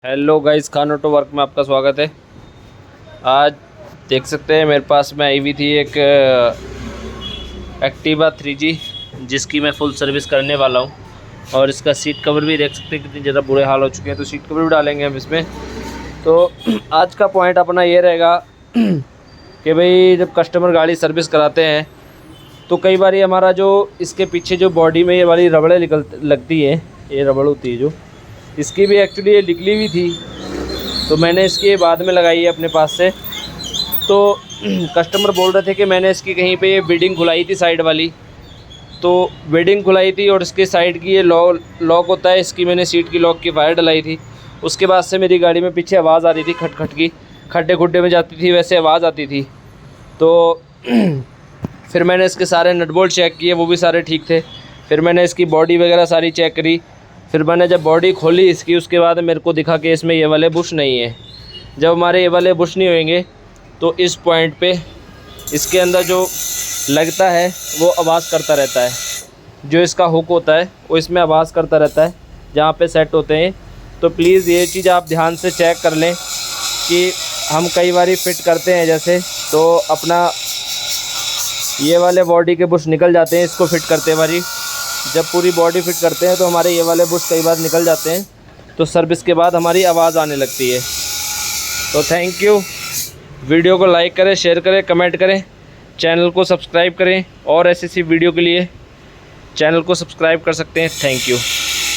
Hello guys, Khan auto work में आपका स्वागत है। आज देख सकते हैं मेरे पास में आई हुई थी एक एक्टिवा 3G, जिसकी मैं फुल सर्विस करने वाला हूं। और इसका सीट कवर भी देख सकते हैं कितनी ज़्यादा बुरे हाल हो चुके हैं, तो सीट कवर भी डालेंगे हम इसमें। तो आज का पॉइंट अपना ये रहेगा कि भाई जब कस्टमर गाड़ी सर्विस कराते हैं तो कई बार हमारा जो इसके पीछे जो बॉडी में ये वाली रबड़ें लगती है, ये रबड़ होती है जो, इसकी भी एक्चुअली ये निकली हुई थी, तो मैंने इसकी बाद में लगाई है अपने पास से। तो कस्टमर बोल रहे थे कि मैंने इसकी कहीं पे ये बीडिंग खुलाई थी साइड वाली, तो बीडिंग खुलाई थी और इसके साइड की ये लॉक होता है, इसकी मैंने सीट की लॉक की वायर डलाई थी। उसके बाद से मेरी गाड़ी में पीछे आवाज़ आ रही थी खट खट की, खड्डे खुड्डे में जाती थी वैसे आवाज़ आती थी। तो फिर मैंने इसके सारे नट बोल्ट चेक किए, वो भी सारे ठीक थे। फिर मैंने इसकी बॉडी वगैरह सारी चेक करी। फिर मैंने जब बॉडी खोली इसकी, उसके बाद मेरे को दिखा कि इसमें ये वाले बुश नहीं है। जब हमारे ये वाले बुश नहीं होंगे तो इस पॉइंट पे इसके अंदर जो लगता है वो आवाज़ करता रहता है, जो इसका हुक होता है वो इसमें आवाज़ करता रहता है जहाँ पे सेट होते हैं। तो प्लीज़ ये चीज़ आप ध्यान से चेक कर लें कि हम कई बार फिट करते हैं जैसे, तो अपना ये वाले बॉडी के बुश निकल जाते हैं इसको फिट करते बारी। जब पूरी बॉडी फिट करते हैं तो हमारे ये वाले बुश कई बार निकल जाते हैं, तो सर्विस के बाद हमारी आवाज़ आने लगती है। तो थैंक यू। वीडियो को लाइक करें, शेयर करें, कमेंट करें, चैनल को सब्सक्राइब करें और ऐसी वीडियो के लिए चैनल को सब्सक्राइब कर सकते हैं। Thank you.